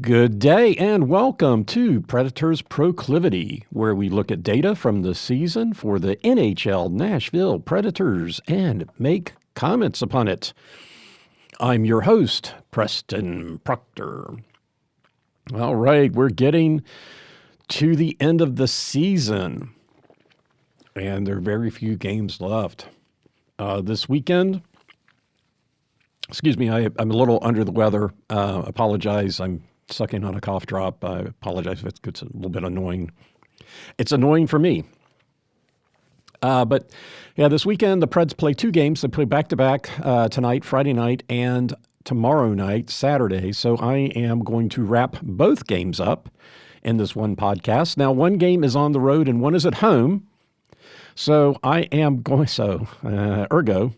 Good day and welcome to Predators Proclivity, where we look at data from the season for the NHL Nashville Predators and make comments upon it. I'm your host, Preston Proctor. All right, we're getting to the end of the season, and there are very few games left. This weekend, I'm a little under the weather. Apologize. I'm sucking on a cough drop. I apologize if it gets a little bit annoying. It's annoying for me. But this weekend, the Preds play two games. They play back-to-back tonight, Friday night, and tomorrow night, Saturday. So I am going to wrap both games up in this one podcast. Now, one game is on the road and one is at home. So I am going, ergo,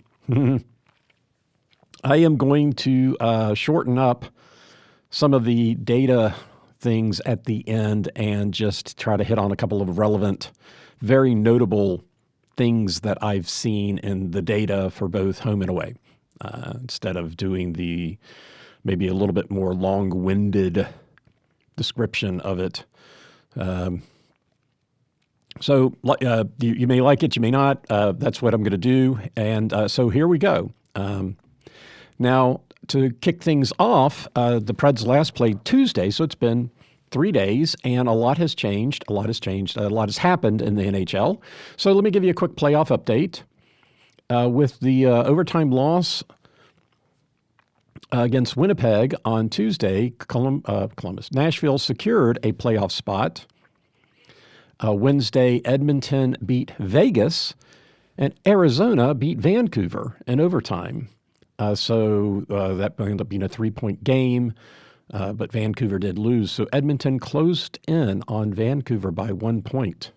I am going to shorten up some of the data things at the end and just try to hit on a couple of relevant, very notable things that I've seen in the data for both home and away, instead of doing the maybe a little bit more long-winded description of it. So you may like it, you may not. That's what I'm going to do. And so here we go. Now, to kick things off, the Preds last played Tuesday, so it's been 3 days, and a lot has changed. A lot has happened in the NHL. So let me give you a quick playoff update. With the overtime loss against Winnipeg on Tuesday, Nashville secured a playoff spot. Wednesday, Edmonton beat Vegas, and Arizona beat Vancouver in overtime. So that ended up being a 3-point game, but Vancouver did lose. So Edmonton closed in on Vancouver by 1 point.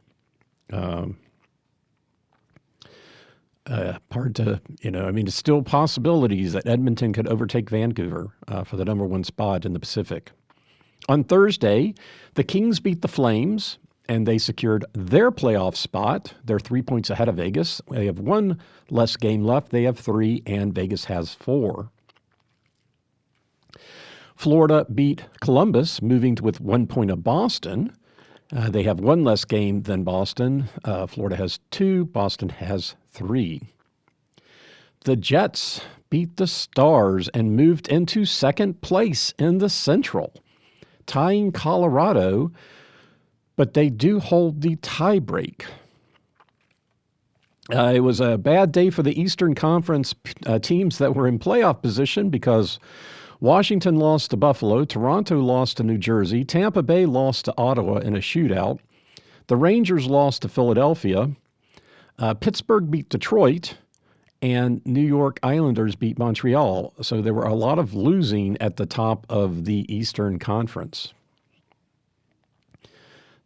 Hard to, it's still possibilities that Edmonton could overtake Vancouver for the number one spot in the Pacific. On Thursday, the Kings beat the Flames, and they secured their playoff spot. They're 3 points ahead of Vegas. They have one less game left. They have 3, and Vegas has 4. Florida beat Columbus, moving with 1 point of Boston. They have one less game than Boston. Florida has 2. Boston has 3. The Jets beat the Stars and moved into second place in the Central, tying Colorado, but they do hold the tiebreak. It was a bad day for the Eastern Conference teams that were in playoff position because Washington lost to Buffalo, Toronto lost to New Jersey, Tampa Bay lost to Ottawa in a shootout, the Rangers lost to Philadelphia, Pittsburgh beat Detroit, and New York Islanders beat Montreal. So there were a lot of losing at the top of the Eastern Conference.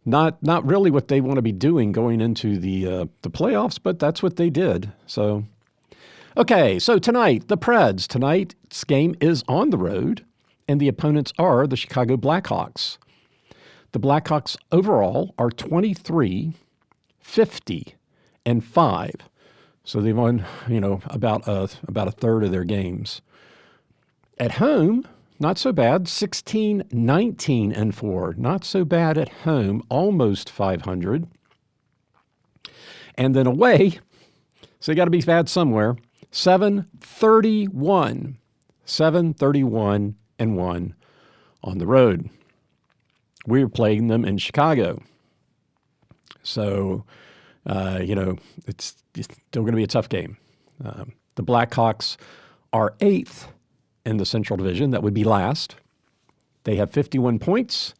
Not really what they want to be doing going into the playoffs, but that's what they did. So, okay, so tonight, the Preds. Tonight's game is on the road, and the opponents are the Chicago Blackhawks. The Blackhawks overall are 23, 50, and 5. So they've won, about a third of their games. At home, not so bad, 16, 19, and 4. Not so bad at home, almost 500. And then away, so you got to be bad somewhere, 7-31. 7-31 and 1 on the road. We're playing them in Chicago. So, it's still going to be a tough game. The Blackhawks are 8th in the Central Division. That would be last. They have 51 points,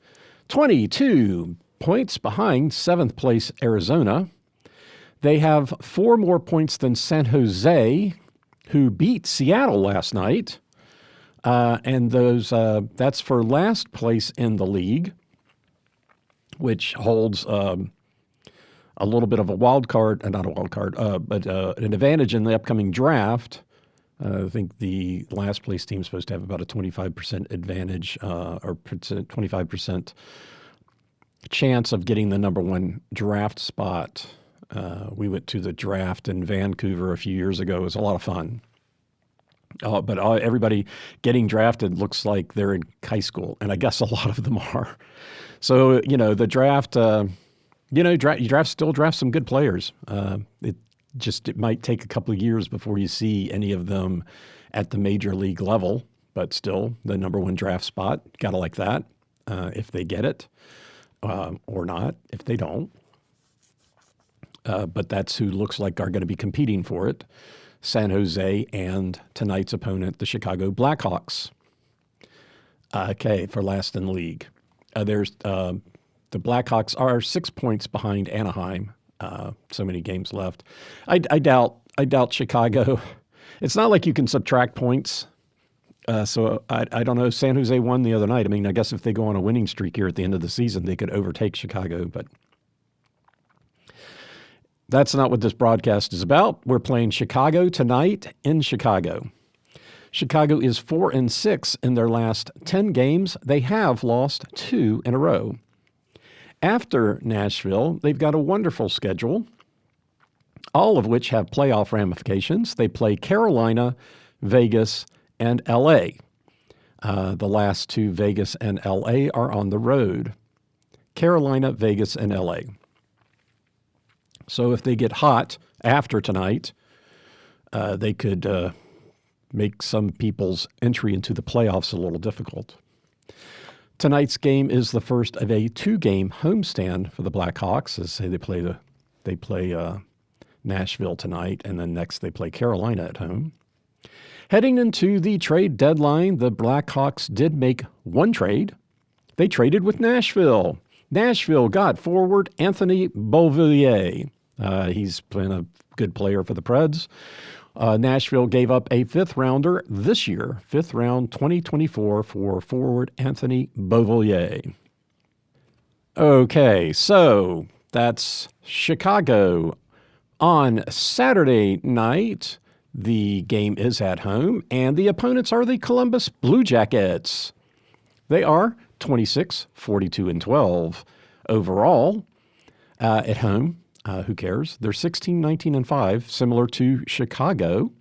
22 points behind 7th place Arizona. They have 4 more points than San Jose, who beat Seattle last night. And that's for last place in the league, which holds a little bit of a wild card, not a wild card, but an advantage in the upcoming draft. I think the last place team is supposed to have about a 25% advantage or 25% chance of getting the number one draft spot. We went to the draft in Vancouver a few years ago. It was a lot of fun. But everybody getting drafted looks like they're in high school, and I guess a lot of them are. So, the draft, you still draft some good players. It might take a couple of years before you see any of them at the major league level, but still the number one draft spot, got to like that if they get it or not if they don't. But that's who looks like are going to be competing for it. San Jose and tonight's opponent, the Chicago Blackhawks. Okay, for last in the league. There's the Blackhawks are 6 points behind Anaheim. So many games left. I doubt Chicago. It's not like you can subtract points. So I don't know. San Jose won the other night. I mean, I guess if they go on a winning streak here at the end of the season, they could overtake Chicago, but that's not what this broadcast is about. We're playing Chicago tonight in Chicago. Chicago is 4-6 in their last 10 games. They have lost 2 in a row. After Nashville, they've got a wonderful schedule, all of which have playoff ramifications. They play Carolina, Vegas, and L.A. The last 2, Vegas and L.A., are on the road. Carolina, Vegas, and L.A. So if they get hot after tonight, they could make some people's entry into the playoffs a little difficult. Tonight's game is the first of a 2-game homestand for the Blackhawks. As say they play Nashville tonight, and then next they play Carolina at home. Heading into the trade deadline, the Blackhawks did make one trade. They traded with Nashville. Nashville got forward Anthony Beauvillier. He's been a good player for the Preds. Nashville gave up a 5th rounder this year, 5th round 2024, for forward Anthony Beauvillier. Okay, so that's Chicago. On Saturday night, the game is at home, and the opponents are the Columbus Blue Jackets. They are 26, 42, and 12 overall at home. Who cares? They're 16, 19, and 5, similar to Chicago.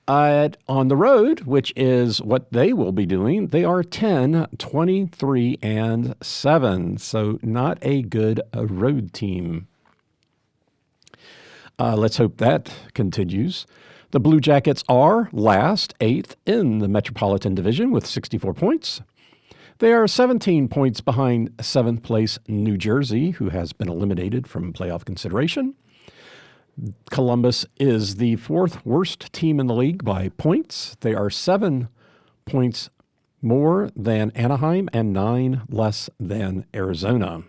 On the road, which is what they will be doing, they are 10, 23, and 7. So not a good road team. Let's hope that continues. The Blue Jackets are last, 8th in the Metropolitan Division with 64 points. They are 17 points behind 7th place New Jersey, who has been eliminated from playoff consideration. Columbus is the 4th worst team in the league by points. They are 7 points more than Anaheim and 9 less than Arizona.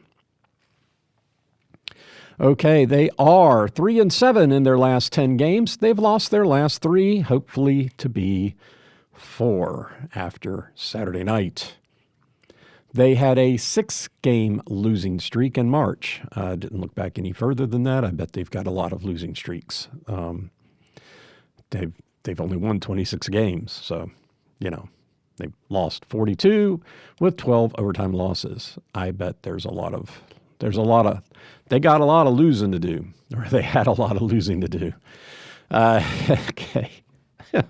Okay, they are 3-7 in their last 10 games. They've lost their last 3, hopefully to be 4 after Saturday night. They had a 6-game losing streak in March. Didn't look back any further than that. I bet they've got a lot of losing streaks. They've only won 26 games, so they've lost 42 with 12 overtime losses. I bet they got a lot of losing to do, or they had a lot of losing to do. Okay, I'm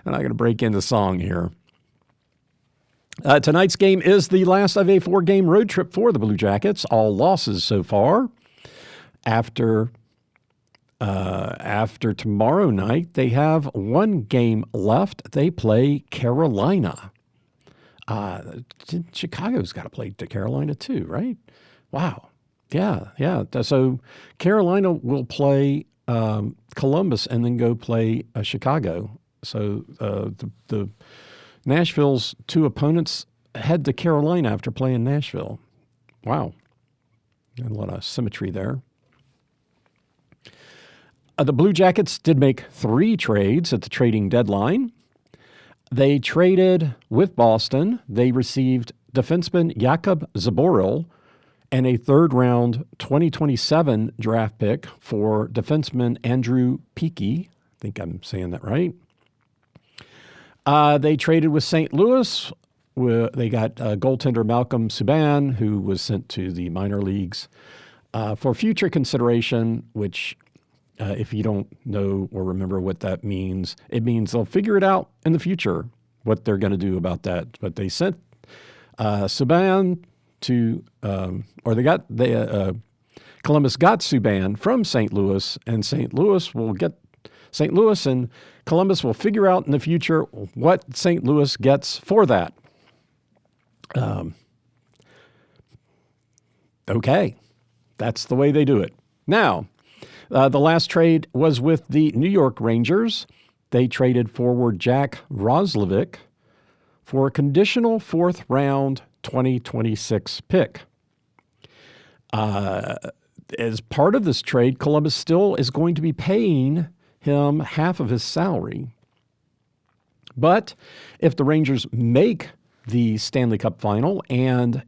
not going to break into song here. Tonight's game is the last of a 4-game road trip for the Blue Jackets. All losses so far. After tomorrow night, they have 1 game left. They play Carolina. Chicago's got to play to Carolina too, right? Wow. Yeah. So Carolina will play Columbus and then go play Chicago. So the Nashville's 2 opponents head to Carolina after playing Nashville. Wow. Got a lot of symmetry there. The Blue Jackets did make 3 trades at the trading deadline. They traded with Boston. They received defenseman Jakub Zaboril and a 3rd-round 2027 draft pick for defenseman Andrew Peeke. I think I'm saying that right. They traded with St. Louis. They got goaltender Malcolm Subban, who was sent to the minor leagues, for future consideration, which If you don't know or remember what that means, it means they'll figure it out in the future what they're going to do about that. But they sent Subban to, Columbus got Subban from St. Louis, and St. Louis and Columbus will figure out in the future what St. Louis gets for that. Okay, that's the way they do it. Now, the last trade was with the New York Rangers. They traded forward Jack Roslovic for a conditional fourth round 2026 pick. As part of this trade, Columbus still is going to be paying him half of his salary. But if the Rangers make the Stanley Cup final and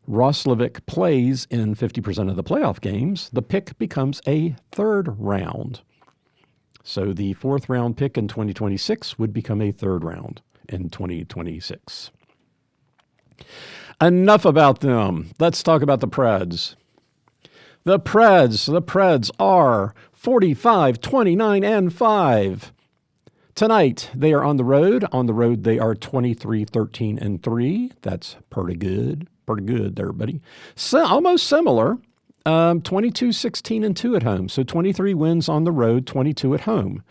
Roslovic plays in 50% of the playoff games, the pick becomes a third round. So the fourth round pick in 2026 would become a third round in 2026. Enough about them. Let's talk about the Preds. The Preds are 45, 29, and 5. Tonight, they are on the road. On the road, they are 23, 13, and 3. That's pretty good. Pretty good there, buddy. So, almost similar. 22, 16, and 2 at home. So 23 wins on the road, 22 at home.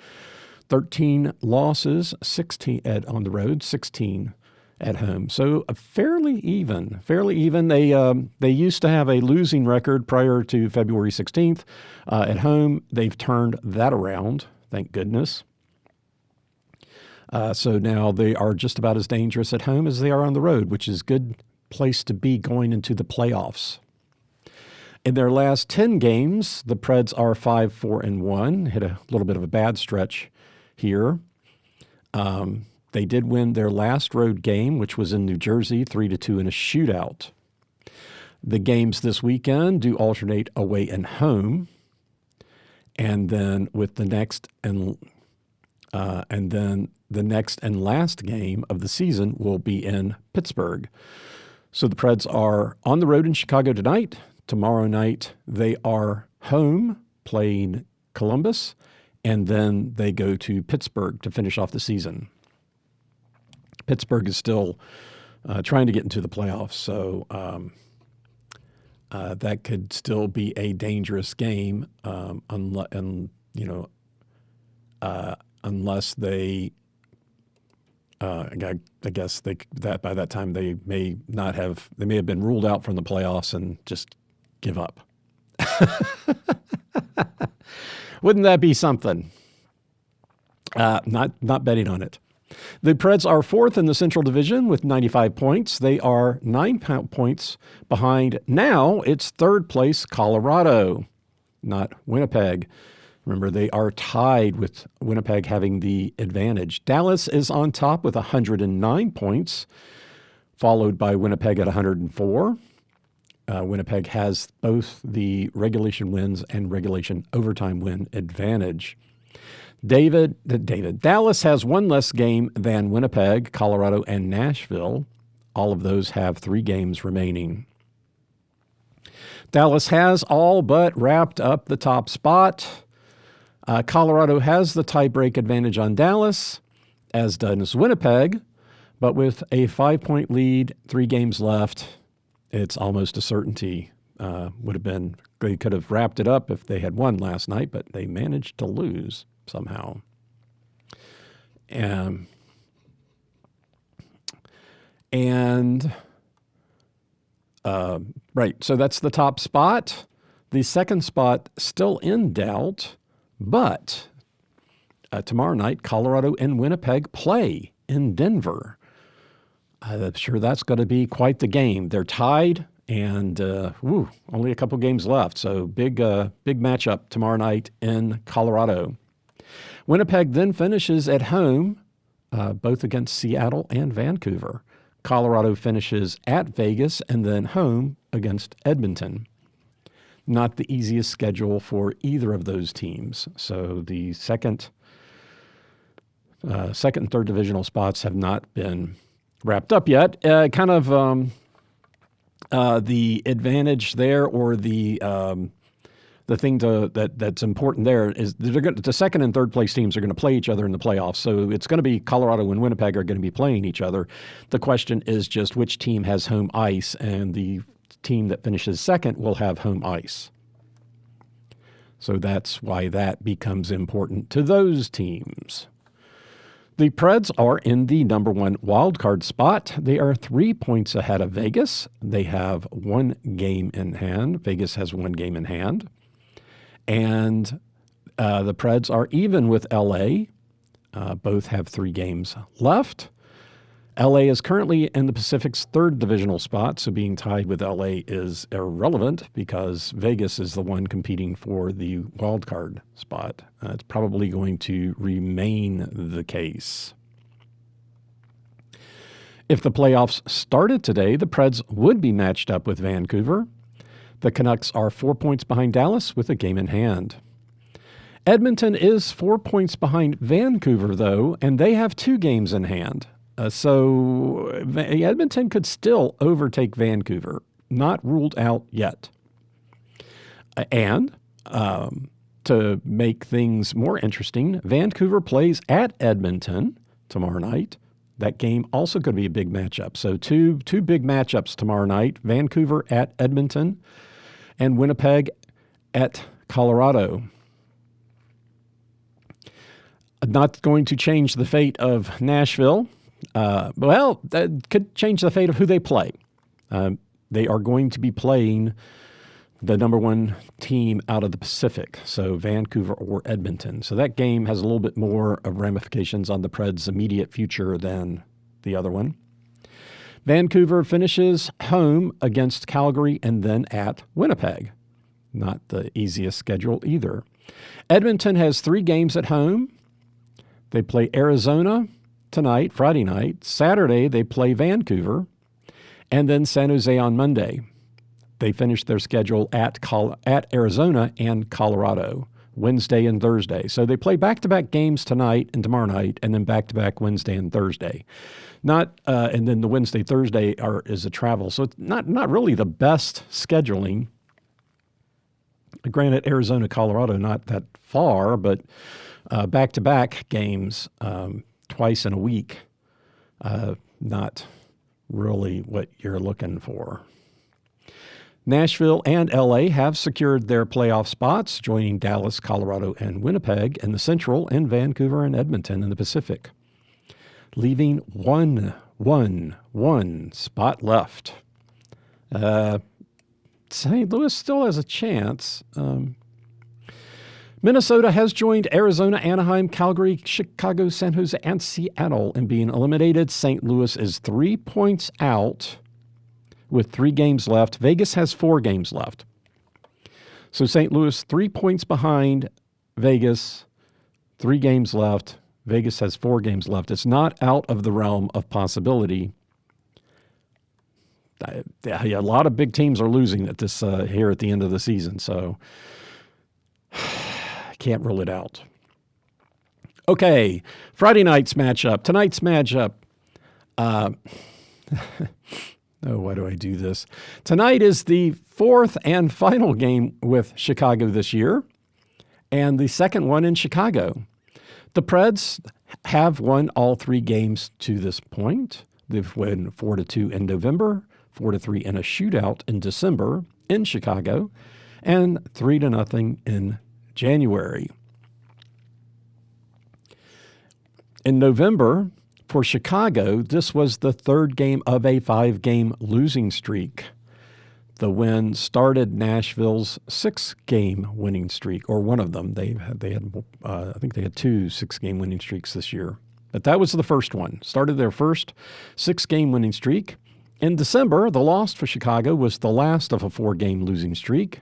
13 losses, 16 on the road, 16 at home. So fairly even. They used to have a losing record prior to February 16th. At home, they've turned that around, thank goodness. So now they are just about as dangerous at home as they are on the road, which is a good place to be going into the playoffs. In their last 10 games, the Preds are 5-4-1, hit a little bit of a bad stretch here. They did win their last road game, which was in New Jersey, 3-2 in a shootout. The games this weekend do alternate away and home, and then with the next and last game of the season will be in Pittsburgh. So the Preds are on the road in Chicago tonight. Tomorrow night they are home playing Columbus, and then they go to Pittsburgh to finish off the season. Pittsburgh is still trying to get into the playoffs, so that could still be a dangerous game, unless they. I guess that by that time they may have been ruled out from the playoffs and just give up. Wouldn't that be something? Not betting on it. The Preds are fourth in the Central Division with 95 points. They are 9 points behind. Now it's third place Colorado, not Winnipeg. Remember, they are tied with Winnipeg having the advantage. Dallas is on top with 109 points, followed by Winnipeg at 104. Winnipeg has both the regulation wins and regulation overtime win advantage. Dallas has one less game than Winnipeg, Colorado, and Nashville. All of those have 3 games remaining. Dallas has all but wrapped up the top spot. Colorado has the tiebreak advantage on Dallas, as does Winnipeg, but with a 5-point lead, 3 games left, it's almost a certainty. They could have wrapped it up if they had won last night, but they managed to lose somehow. Right, so that's the top spot. The second spot still in doubt, but tomorrow night, Colorado and Winnipeg play in Denver. I'm sure that's going to be quite the game. They're tied, and only a couple games left. So big matchup tomorrow night in Colorado. Winnipeg then finishes at home, both against Seattle and Vancouver. Colorado finishes at Vegas and then home against Edmonton. Not the easiest schedule for either of those teams. So the second and third divisional spots have not been wrapped up yet. The advantage there, or the the thing that's important there is the second and third place teams are going to play each other in the playoffs. So it's going to be Colorado and Winnipeg are going to be playing each other. The question is just which team has home ice, and the team that finishes second will have home ice. So that's why that becomes important to those teams. The Preds are in the number one wildcard spot. They are 3 points ahead of Vegas. They have 1 game in hand. Vegas has 1 game in hand. And the Preds are even with LA. Both have 3 games left. LA is currently in the Pacific's third divisional spot, so being tied with LA is irrelevant because Vegas is the one competing for the wild card spot. It's probably going to remain the case. If the playoffs started today, the Preds would be matched up with Vancouver. The Canucks are 4 points behind Dallas with a game in hand. Edmonton is 4 points behind Vancouver, though, and they have 2 games in hand. So Edmonton could still overtake Vancouver, not ruled out yet. And to make things more interesting, Vancouver plays at Edmonton tomorrow night. That game also could be a big matchup. So two big matchups tomorrow night, Vancouver at Edmonton and Winnipeg at Colorado. Not going to change the fate of Nashville. That could change the fate of who they play. They are going to be playing the number one team out of the Pacific, so Vancouver or Edmonton. So that game has a little bit more of ramifications on the Preds' immediate future than the other one. Vancouver finishes home against Calgary and then at Winnipeg. Not the easiest schedule either. Edmonton has 3 games at home. They play Arizona tonight, Friday night. Saturday, they play Vancouver, and then San Jose on Monday. They finish their schedule at Arizona and Colorado, Wednesday and Thursday. So they play back-to-back games tonight and tomorrow night, and then back-to-back Wednesday and Thursday. And then the Wednesday, Thursday is a travel. So it's not really the best scheduling. Granted, Arizona, Colorado, not that far, but back-to-back games twice in a week, not really what you're looking for. Nashville and LA have secured their playoff spots, joining Dallas, Colorado, and Winnipeg in the Central, and Vancouver and Edmonton in the Pacific, leaving one spot left. St. Louis still has a chance. Minnesota has joined Arizona, Anaheim, Calgary, Chicago, San Jose, and Seattle in being eliminated. St. Louis is 3 points out with 3 games left. Vegas has 4 games left. So St. Louis 3 points behind Vegas, 3 games left. Vegas has 4 games left. It's not out of the realm of possibility. A lot of big teams are losing at this here at the end of the season, so can't rule it out. Okay, Friday night's matchup. Tonight's matchup. Why do I do this? Tonight is the 4th and final game with Chicago this year, and the second one in Chicago. The Preds have won all 3 games to this point. They've won 4-2 in November, 4-3 in a shootout in December in Chicago, and 3-0 in January. In November, for Chicago, this was the 3rd game of a 5-game losing streak. The win started Nashville's 6-game winning streak, or one of them. They had I think they had 2 6-game winning streaks this year. But that was the first one. Started their first 6-game winning streak. In December, the loss for Chicago was the last of a 4-game losing streak.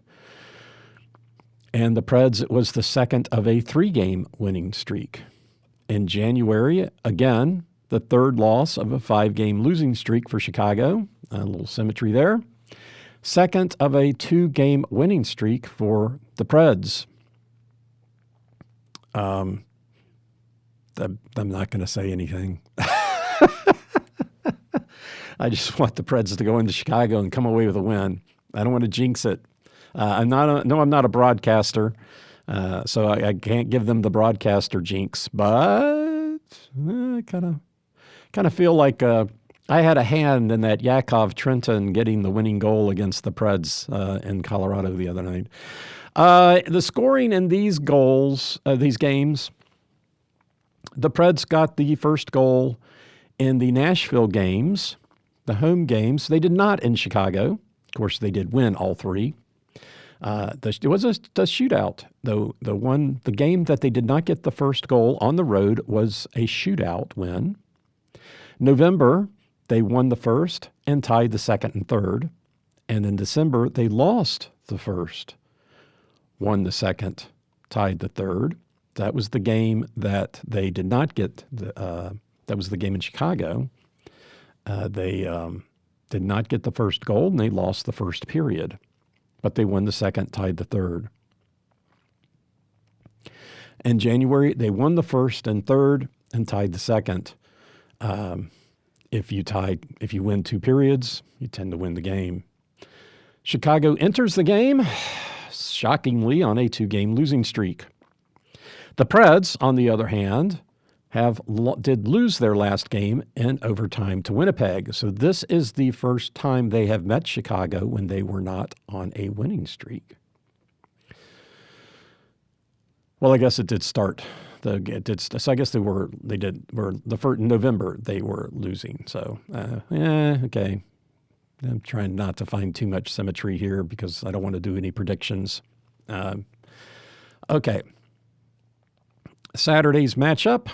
And the Preds, it was the second of a 3-game winning streak. In January, again, the 3rd loss of a 5-game losing streak for Chicago. A little symmetry there. Second of a 2-game winning streak for the Preds. I'm not going to say anything. I just want the Preds to go into Chicago and come away with a win. I don't want to jinx it. I'm not a broadcaster, so I can't give them the broadcaster jinx. But I kind of feel like I had a hand in that Yakov Trenton getting the winning goal against the Preds in Colorado the other night. The scoring in these games, the Preds got the first goal in the Nashville games, the home games. They did not in Chicago. Of course, they did win all three. It was a shootout, though. The game that they did not get the first goal on the road was a shootout win. November, they won the first and tied the second and third. And in December, they lost the first, won the second, tied the third. That was the game that they did not get. That was the game in Chicago. They did not get the first goal, and they lost the first period. But they won the second, tied the third. In January, they won the first and third and tied the second. If you win two periods, you tend to win the game. Chicago enters the game, shockingly, on a 2-game losing streak. The Preds, on the other hand, did lose their last game in overtime to Winnipeg. So this is the first time they have met Chicago when they were not on a winning streak. Well, I guess it did start. So I guess the first in November they were losing. So okay. I'm trying not to find too much symmetry here because I don't want to do any predictions. Okay. Saturday's matchup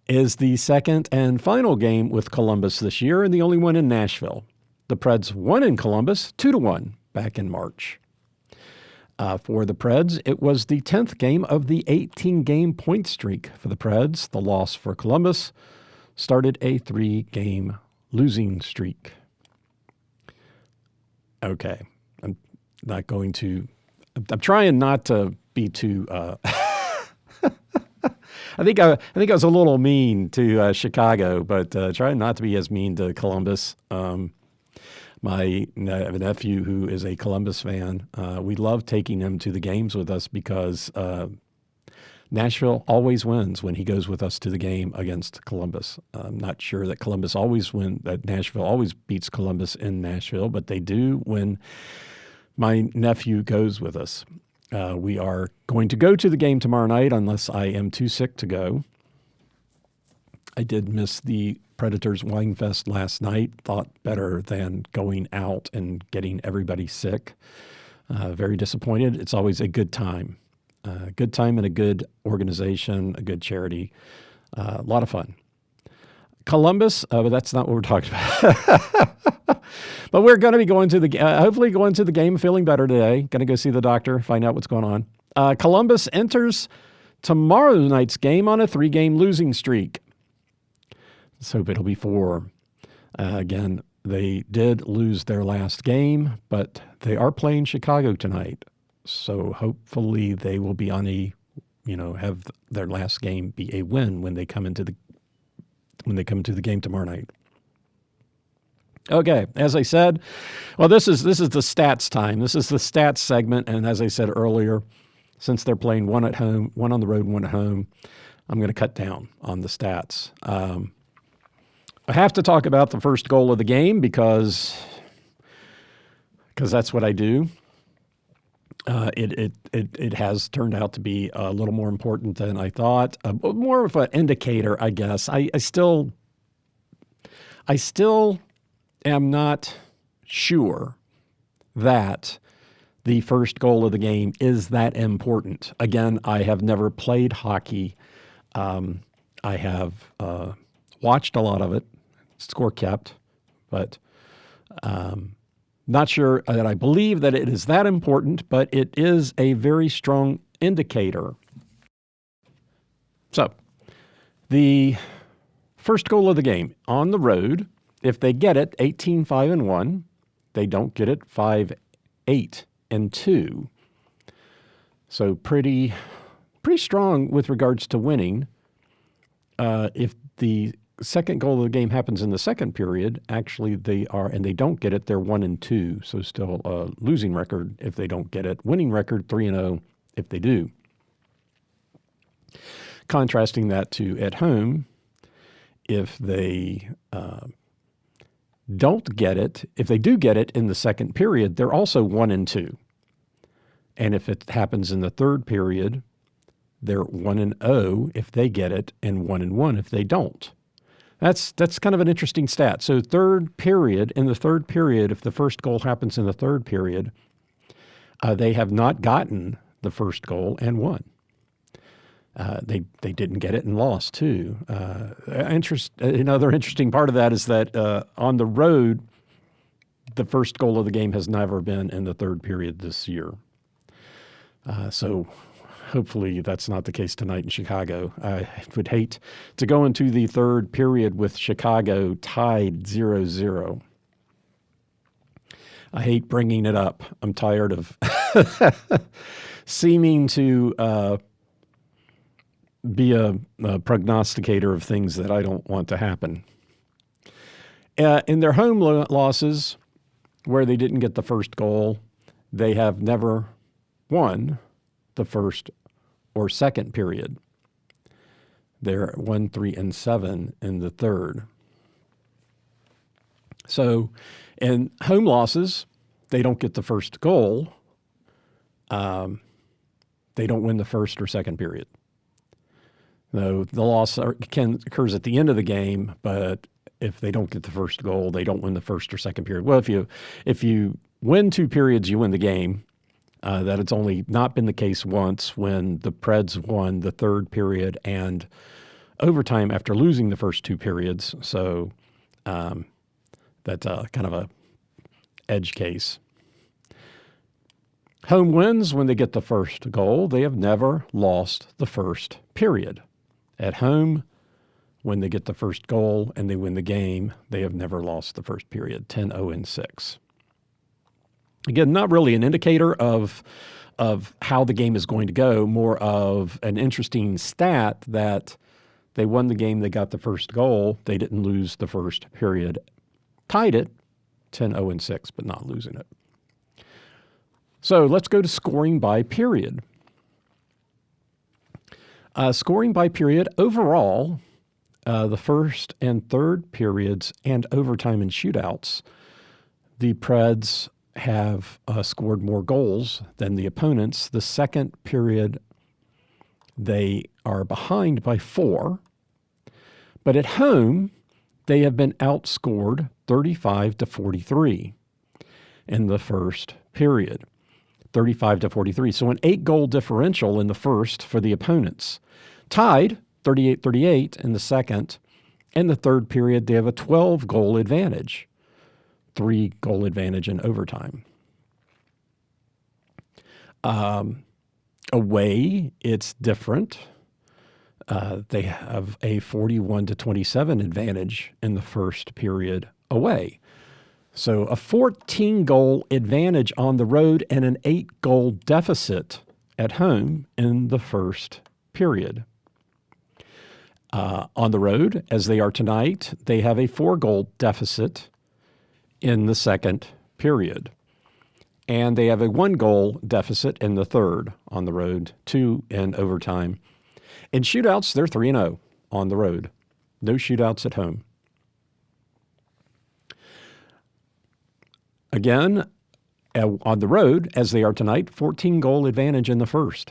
is the second and final game with Columbus this year and the only one in Nashville. The Preds won in Columbus 2-1 back in March. For the Preds, it was the 10th game of the 18-game point streak for the Preds. The loss for Columbus started a 3-game losing streak. Okay, I'm trying not to be too. I think I was a little mean to Chicago, but trying not to be as mean to Columbus. My nephew, who is a Columbus fan, we love taking him to the games with us because Nashville always wins when he goes with us to the game against Columbus. I'm not sure that that Nashville always beats Columbus in Nashville, but they do when my nephew goes with us. We are going to go to the game tomorrow night unless I am too sick to go. I did miss the Predators Wine Fest last night. Thought better than going out and getting everybody sick. Very disappointed. It's always a good time. Good time and a good organization, a good charity. A lot of fun. Columbus, but that's not what we're talking about. But we're going to be hopefully going to the game feeling better today. Going to go see the doctor, find out what's going on. Columbus enters tomorrow night's game on a 3-game losing streak. Let's hope it'll be 4. Again, they did lose their last game, but they are playing Chicago tonight. So hopefully they will be have their last game be a win when they come into the game tomorrow night. Okay, as I said, well, this is the stats time. This is the stats segment, and as I said earlier, since they're playing one at home, one on the road, one at home, I'm going to cut down on the stats. I have to talk about the first goal of the game because that's what I do. It has turned out to be a little more important than I thought. More of an indicator, I guess. I still am not sure that the first goal of the game is that important. Again, I have never played hockey. I have watched a lot of it, score kept, but not sure that I believe that it is that important, but it is a very strong indicator. So, the first goal of the game on the road, if they get it 18-5-1, they don't get it 5-8-2. So pretty strong with regards to winning. If the second goal of the game happens in the second period, actually they don't get it, they're 1-2. So still a losing record if they don't get it. Winning record 3-0 if they do. Contrasting that to at home, if they don't get it, if they do get it in the second period, they're also 1-2. And if it happens in the third period, they're 1-0 if they get it and 1-1 if they don't. That's kind of an interesting stat. So in the third period, if the first goal happens in the third period, they have not gotten the first goal and won. They didn't get it and lost too. Another interesting part of that is that on the road, the first goal of the game has never been in the third period this year. So hopefully that's not the case tonight in Chicago. I would hate to go into the third period with Chicago tied 0-0. I hate bringing it up. I'm tired of seeming to be a prognosticator of things that I don't want to happen. In their home losses, where they didn't get the first goal, they have never won the first or second period. They're 1-3-7 in the third. So in home losses, they don't get the first goal. They don't win the first or second period. No, the loss occurs at the end of the game, but if they don't get the first goal, they don't win the first or second period. Well, if you win two periods, you win the game. That it's only not been the case once when the Preds won the third period and overtime after losing the first two periods. So that's kind of a edge case. Home wins when they get the first goal. They have never lost the first period. At home, when they get the first goal and they win the game, they have never lost the first period, 10-0-6. Again, not really an indicator of how the game is going to go, more of an interesting stat that they won the game, they got the first goal, they didn't lose the first period, tied it 10-0-6, but not losing it. So let's go to scoring by period. Scoring by period, overall, the first and third periods and overtime and shootouts, the Preds have scored more goals than the opponents. The second period, they are behind by 4. But at home, they have been outscored 35-43 in the first period. 35-43. So an 8-goal differential in the first for the opponents. Tied 38-38 in the second. In the third period, they have a 12-goal advantage. 3-goal advantage in overtime. Away, it's different. They have a 41-27 advantage in the first period away. So a 14-goal advantage on the road and an 8-goal deficit at home in the first period. On the road, as they are tonight, they have a 4-goal deficit in the second period. And they have a 1-goal deficit in the third on the road, 2 in overtime. In shootouts, they're 3-0 on the road. No shootouts at home. Again, on the road, as they are tonight, 14-goal advantage in the first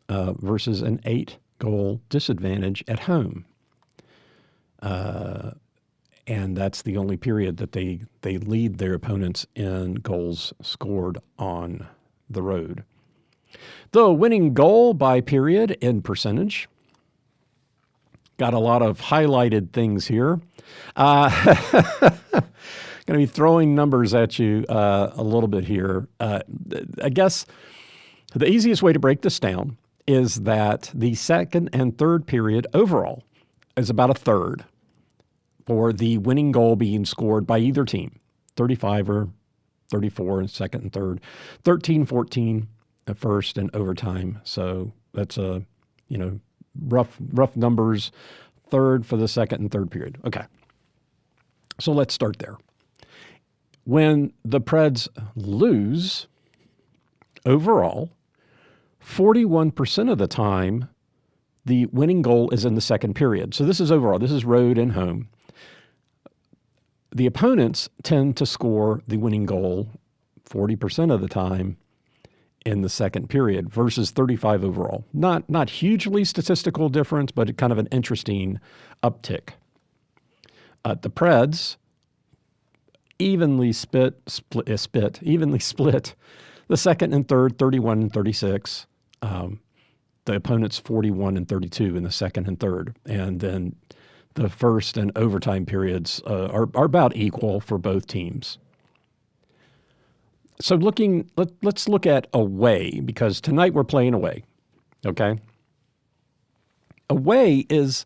versus an 8-goal disadvantage at home. And that's the only period that they lead their opponents in goals scored on the road. The winning goal by period in percentage. Got a lot of highlighted things here. Going to be throwing numbers at you a little bit here. I guess the easiest way to break this down is that the second and third period overall is about a third for the winning goal being scored by either team, 35 or 34 in second and third, 13-14 at first and overtime. So that's rough numbers, third for the second and third period. Okay. So let's start there. When the Preds lose, overall, 41% of the time, the winning goal is in the second period. So this is overall. This is road and home. The opponents tend to score the winning goal 40% of the time in the second period versus 35 overall. Not hugely statistical difference, but kind of an interesting uptick. The Preds evenly split the second and third, 31 and 36. The opponents 41 and 32 in the second and third. And then the first and overtime periods are about equal for both teams. So let's look at away, because tonight we're playing away, okay? Away is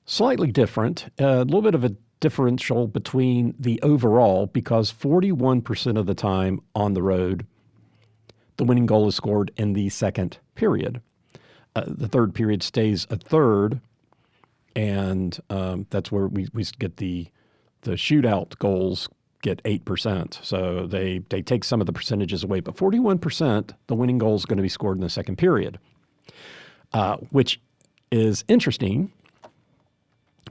slightly different, a little bit of a differential between the overall, because 41% of the time on the road, the winning goal is scored in the second period. The third period stays a third, and that's where we get the shootout goals get 8%. So they take some of the percentages away, but 41%, the winning goal is going to be scored in the second period, which is interesting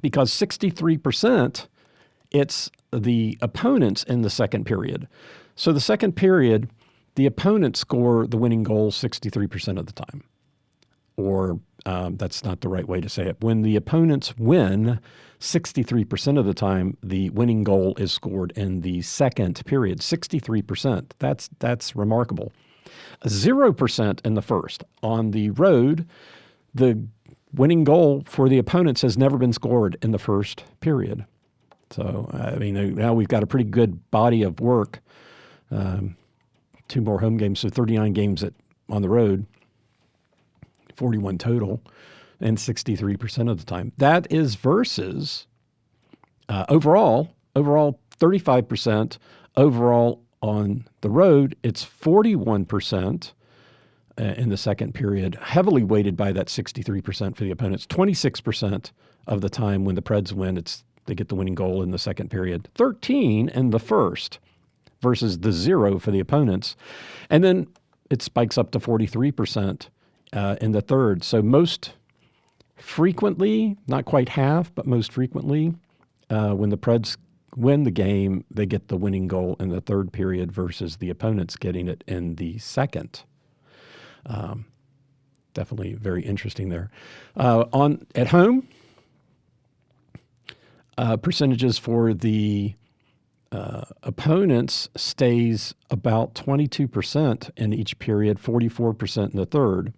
because 63%, it's the opponents in the second period. So the second period, the opponents score the winning goal 63% of the time. Or that's not the right way to say it. When the opponents win, 63% of the time, the winning goal is scored in the second period. 63%. That's remarkable. 0% in the first. On the road, the winning goal for the opponents has never been scored in the first period. So, I mean, now we've got a pretty good body of work. 2 more home games, so 39 games on the road. 41 total, and 63% of the time. That is versus overall 35%. Overall on the road, it's 41% in the second period, heavily weighted by that 63% for the opponents. 26% of the time when the Preds win, they get the winning goal in the second period. 13 in the first versus the 0 for the opponents. And then it spikes up to 43% in the third. So most frequently, not quite half, but most frequently, when the Preds win the game, they get the winning goal in the third period versus the opponents getting it in the second. Definitely very interesting there. At home, percentages for the opponents stays about 22% in each period, 44% in the third,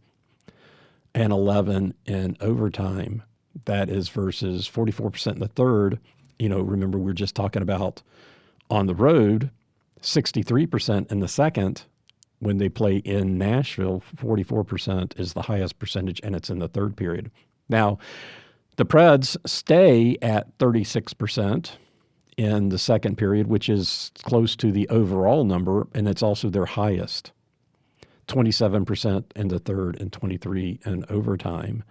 and 11 in overtime. That is versus 44% in the third. Remember, we were just talking about on the road, 63% in the second. When they play in Nashville, 44% is the highest percentage, and it's in the third period. Now, the Preds stay at 36% in the second period, which is close to the overall number, and it's also their highest. 27% in the third and 23% in overtime.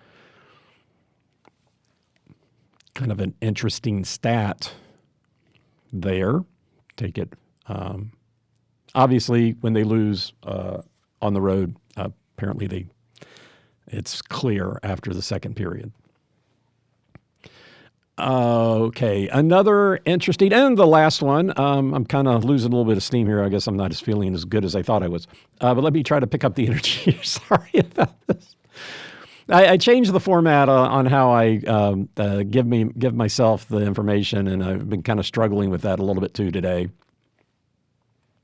Kind of an interesting stat there. Take it. Obviously, when they lose on the road, apparently it's clear after the second period. Okay, another interesting, and the last one. I'm kind of losing a little bit of steam here. I guess I'm not feeling as good as I thought I was. But let me try to pick up the energy here. Sorry about this. I changed the format on how I give myself the information, and I've been kind of struggling with that a little bit too today.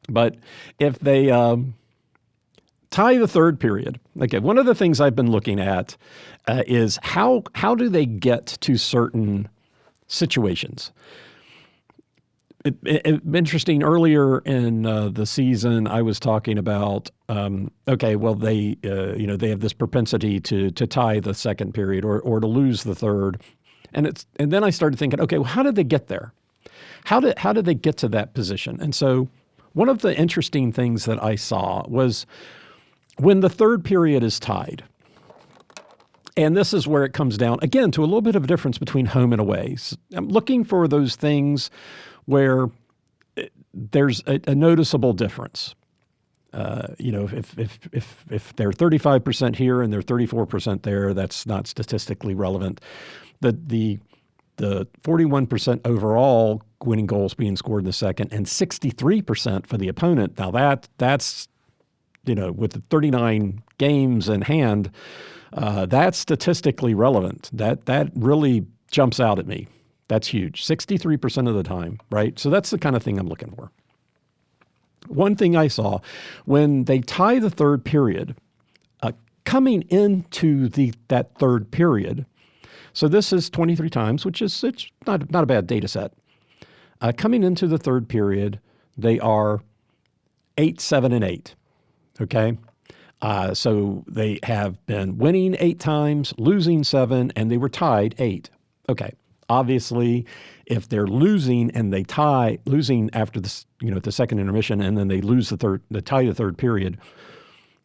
But if they tie the third period, okay, one of the things I've been looking at is how do they get to certain situations. Interesting. Earlier in the season, I was talking about they have this propensity to tie the second period or to lose the third, and then I started thinking, okay, well, how did they get there? How did they get to that position? And so one of the interesting things that I saw was when the third period is tied, And this is where it comes down, again, to a little bit of a difference between home and away. So I'm looking for those things where there's a noticeable difference. If they're 35% here and they're 34% there, that's not statistically relevant. The 41% overall winning goals being scored in the second and 63% for the opponent. Now that's with the 39 games in hand, that's statistically relevant. That really jumps out at me. That's huge. 63% of the time, right? So that's the kind of thing I'm looking for. One thing I saw, when they tie the third period, coming into that third period, so this is 23 times, which is it's not a bad data set. Coming into the third period, they are 8, 7, and 8. Okay, so they have been winning 8 times, losing 7, and they were tied 8. Okay, obviously, if they're losing and they losing after the second intermission, and then they tie the third period.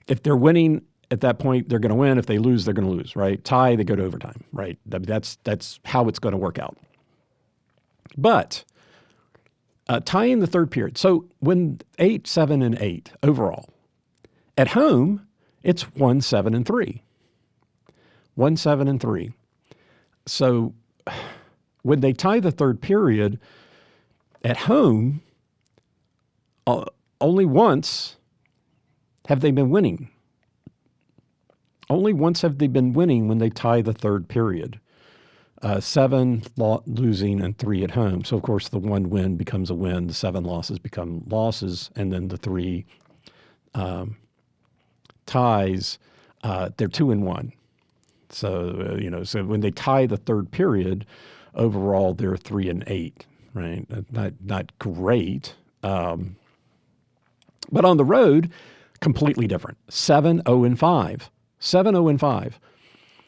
If they're winning at that point, they're going to win. If they lose, they're going to lose. Right? Tie, they go to overtime. Right? That's how it's going to work out. But tying the third period. So when 8, 7, and 8 overall. At home, it's 1, 7, and 3. 1, 7, and 3. So when they tie the third period at home, only once have they been winning. Only once have they been winning when they tie the third period. 7 losing and 3 at home. So, of course, the 1 win becomes a win. The 7 losses become losses. And then the 3 ties, they're 2 and 1. So, so when they tie the third period, overall they're 3 and 8, right? Not great. But on the road, completely different. 7, 0, and 5. 7, 0, and 5.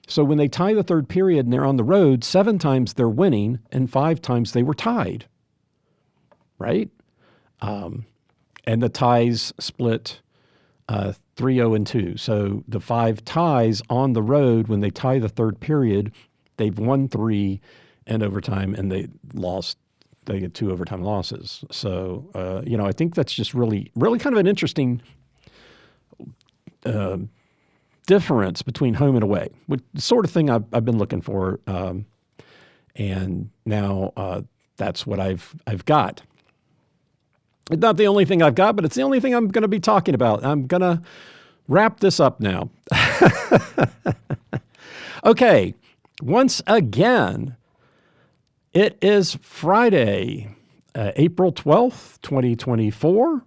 So when they tie the third period and they're on the road, 7 times they're winning and 5 times they were tied, right? And the ties split 3, 0, and 2. So the 5 ties on the road, when they tie the third period, they've won 3 in overtime and they lost. They get 2 overtime losses. So, I think that's just really, really kind of an interesting difference between home and away, which the sort of thing I've been looking for. And now that's what I've got. It's not the only thing I've got, but it's the only thing I'm going to be talking about. I'm going to wrap this up now. Okay. Once again, it is Friday, April 12th, 2024.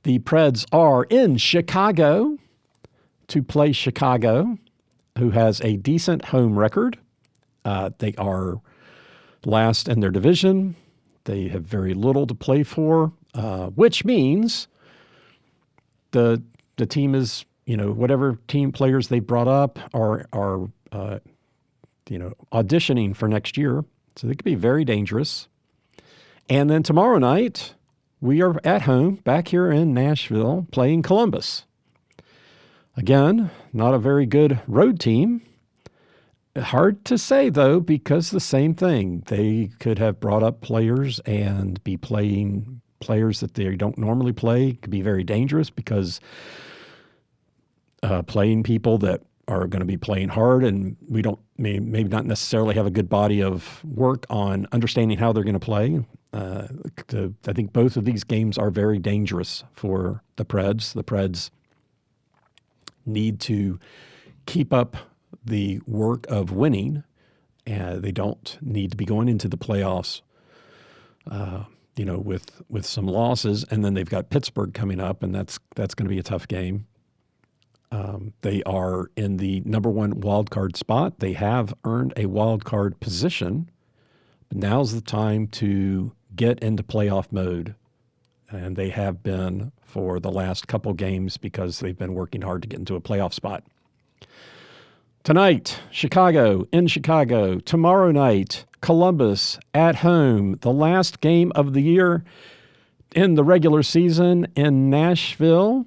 The Preds are in Chicago to play Chicago, who has a decent home record. They are last in their division. They have very little to play for, which means the team is, whatever team players they brought up are auditioning for next year. So they could be very dangerous. And then tomorrow night, we are at home back here in Nashville playing Columbus. Again, not a very good road team. Hard to say, though, because the same thing. They could have brought up players and be playing players that they don't normally play. Could be very dangerous because playing people that are going to be playing hard and we maybe not necessarily have a good body of work on understanding how they're going to play. I think both of these games are very dangerous for the Preds. The Preds need to keep up the work of winning. They don't need to be going into the playoffs, with some losses. And then they've got Pittsburgh coming up, and that's going to be a tough game. They are in the number 1 wild card spot. They have earned a wild card position. But now's the time to get into playoff mode. And they have been for the last couple games because they've been working hard to get into a playoff spot. Tonight, Chicago in Chicago. Tomorrow night, Columbus at home. The last game of the year in the regular season in Nashville.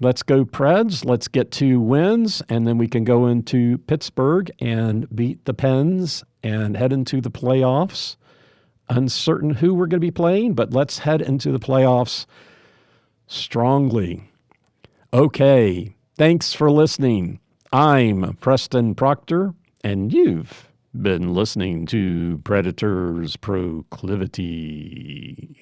Let's go Preds. Let's get 2 wins, and then we can go into Pittsburgh and beat the Pens and head into the playoffs. Uncertain who we're going to be playing, but let's head into the playoffs strongly. Okay, thanks for listening. I'm Preston Proctor, and you've been listening to Predators Proclivity.